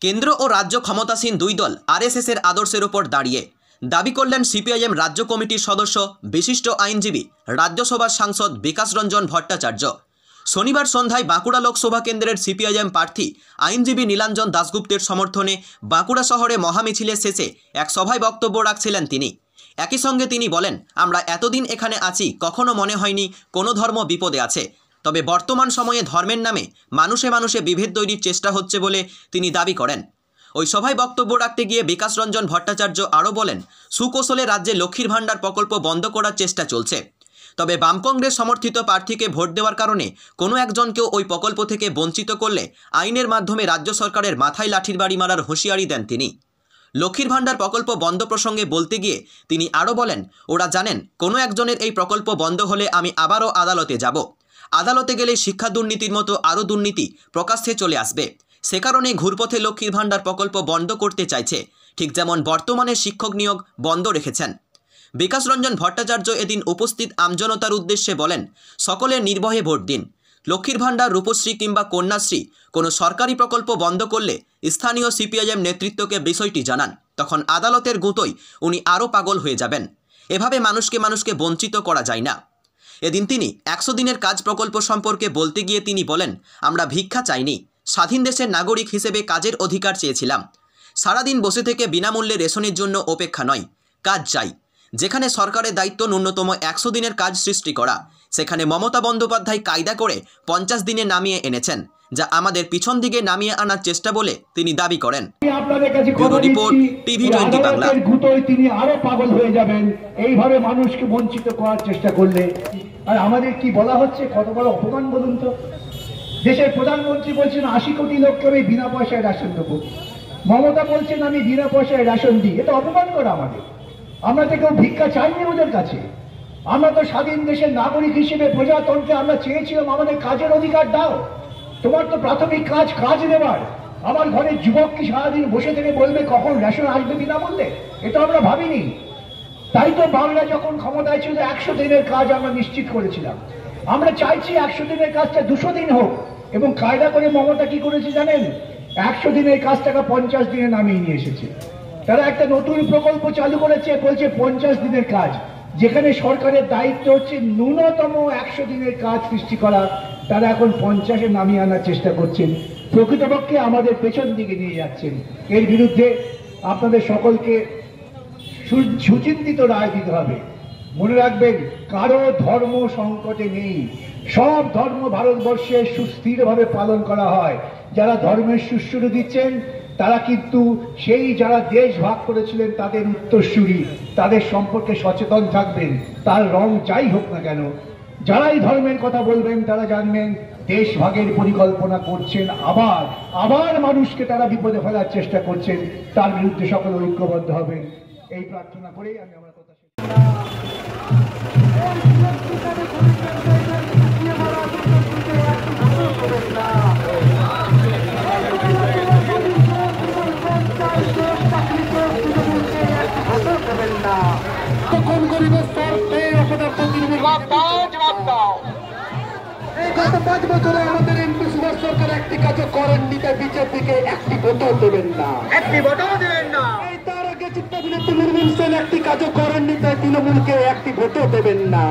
কেন্দ্র ও রাজ্য ক্ষমতাসীন দুই দল আরএসএসের আদর্শের উপর দাঁড়িয়ে দাবি করলেন সিপিআইএম রাজ্য কমিটির সদস্য বিশিষ্ট আইনজীবী রাজ্যসভার সাংসদ বিকাশ রঞ্জন ভট্টাচার্য। শনিবার সন্ধ্যায় বাঁকুড়া লোকসভা কেন্দ্রের সিপিআইএম প্রার্থী আইনজীবী নীলাঞ্জন দাশগুপ্তের সমর্থনে বাঁকুড়া শহরে মহামিছিলের শেষে এক সভায় বক্তব্য রাখছিলেন তিনি। একই সঙ্গে তিনি বলেন, আমরা এতদিন এখানে আছি, কখনো মনে হয়নি কোনো ধর্ম বিপদে আছে, তবে বর্তমান সময়ে ধর্মের নামে মানুষে মানুষে বিভেদ তৈরির চেষ্টা হচ্ছে বলে তিনি দাবি করেন। ওই সভায় বক্তব্য রাখতে গিয়ে বিকাশ রঞ্জন ভট্টাচার্য আরও বলেন, সুকৌশলে রাজ্যে লক্ষ্মীর ভাণ্ডার প্রকল্প বন্ধ করার চেষ্টা চলছে, তবে বাম কংগ্রেস সমর্থিত প্রার্থীকে ভোট দেওয়ার কারণে কোনো একজনকেও ওই প্রকল্প থেকে বঞ্চিত করলে আইনের মাধ্যমে রাজ্য সরকারের মাথায় লাঠির বাড়ি মারার হুঁশিয়ারি দেন তিনি। লক্ষ্মীর ভাণ্ডার প্রকল্প বন্ধ প্রসঙ্গে বলতে গিয়ে তিনি আরও বলেন, ওরা জানেন কোনো একজনের এই প্রকল্প বন্ধ হলে আমি আবারও আদালতে যাব, আদালতে গেলে শিক্ষা দুর্নীতির মতো আরও দুর্নীতি প্রকাশ্যে চলে আসবে, সে কারণে ঘুরপথে লক্ষ্মীর ভাণ্ডার প্রকল্প বন্ধ করতে চাইছে, ঠিক যেমন বর্তমানে শিক্ষক নিয়োগ বন্ধ রেখেছেন। বিকাশ রঞ্জন ভট্টাচার্য এদিন উপস্থিত আমজনতার উদ্দেশ্যে বলেন, সকলের নির্ভয়ে ভোট দিন। লক্ষ্মীর ভাণ্ডার, রূপশ্রী কিংবা কন্যাশ্রী কোনো সরকারি প্রকল্প বন্ধ করলে স্থানীয় সিপিআইএম নেতৃত্বকে বিষয়টি জানান, তখন আদালতের গুঁতোয় উনি আরও পাগল হয়ে যাবেন। এভাবে মানুষকে বঞ্চিত করা যায় না। এদিন তিনি 100 দিনের কাজ প্রকল্প সম্পর্কে বলতে গিয়ে তিনি বলেন, আমরা ভিক্ষা চাইনি, স্বাধীন দেশের নাগরিক হিসেবে কাজের অধিকার চেয়েছিলাম। সারাদিন বসে থেকে বিনামূল্যে রেশনের জন্য অপেক্ষা নয়, কাজ চাই। যেখানে সরকারের দায়িত্ব ন্যূনতম 100 দিনের কাজ সৃষ্টি করা, সেখানে মমতা বন্দ্যোপাধ্যায় কায়দা করে 50 দিনে নামিয়ে এনেছেন, যা আমাদের পিছন দিকে নামিয়ে আনার চেষ্টা বলে তিনি দাবি করেন। ব্যুরো রিপোর্ট, টিভি20 বাংলা। তিনি আরো পাগল হয়ে যাবেন এইভাবে মানুষকে বঞ্চিত করার চেষ্টা করলে। আর আমাদের কি বলা হচ্ছে, কত বড় অপমান বলুন তো। দেশের প্রধানমন্ত্রী বলছেন 80 কোটি লোককে আমি বিনা পয়সায় রেশন দেবো, মমতা বলছেন আমি বিনা পয়সায় রেশন দিই। এটা অপমান করা আমাদের। আমরা তো কেউ ভিক্ষা চাইনি ওদের কাছে। আমরা তো স্বাধীন দেশের নাগরিক হিসেবে প্রজাতন্ত্রে আমরা চেয়েছিলাম আমাদের কাজের অধিকার দাও। তোমার তো প্রাথমিক কাজ দেওয়ার। আমার ঘরের যুবক কি সারাদিন বসে থেকে বলবে কখন রেশন আসবে বিনামূল্যে? এটা আমরা ভাবিনি। তাই তো বাংলা যখন ক্ষমতায় ছিল 100 দিনের কাজ আমরা নিশ্চিত করেছিলাম। আমরা চাইছি 100 দিনের কাজটা 200 দিন হোক। এবং কায়দা করে মমতা কি করেছে জানেন? 100 দিনের কাজটাকে 50 দিনে নামিয়ে নিয়ে এসেছে। তারা একটা নতুন প্রকল্প চালু করেছে, বলছে 50 দিনের কাজ, যেখানে সরকারের দায়িত্ব হচ্ছে ন্যূনতম 100 দিনের কাজ সৃষ্টি করা, তারা এখন 50-এ নামিয়ে আনার চেষ্টা করছেন। প্রকৃতপক্ষে আমাদের পেছন দিকে নিয়ে যাচ্ছেন। এর বিরুদ্ধে আপনাদের সকলকে সুচিন্তিত রায় দিতে হবে। মনে রাখবেন, কারো ধর্ম সংকটে নেই। সব ধর্ম ভারতবর্ষে সুস্থিরভাবে পালন করা হয়। যারা ধর্মের সুশ্রুতি দিচ্ছেন তারা কিন্তু সেই যারা দেশ ভাগ করেছিলেন তাদের উত্তরসূরি, তাদের সম্পর্কে সচেতন থাকবেন, তার রং যাই হোক না কেন। যারাই ধর্মের কথা বলবেন তারা জানবেন দেশ ভাগের পরিকল্পনা করছেন, আবার মানুষকে তারা বিপদে ফেলার চেষ্টা করছেন। তার বিরুদ্ধে সকলে ঐক্যবদ্ধ হবেন, এই প্রার্থনা করেই আমি আমার কথা শেষ তখন গরিবের স্বার্থে গত 5 বছরে আমাদের এমপি সুভাষ সরকার একটি কাজও করেননি, তাই বিজেপিকে একটি ভোটও দেবেন না। তার আগে চিত্তবিনীত মুরমুন সেন একটি কাজও করেননি, তাই তৃণমূলকে একটি ভোটও দেবেন না।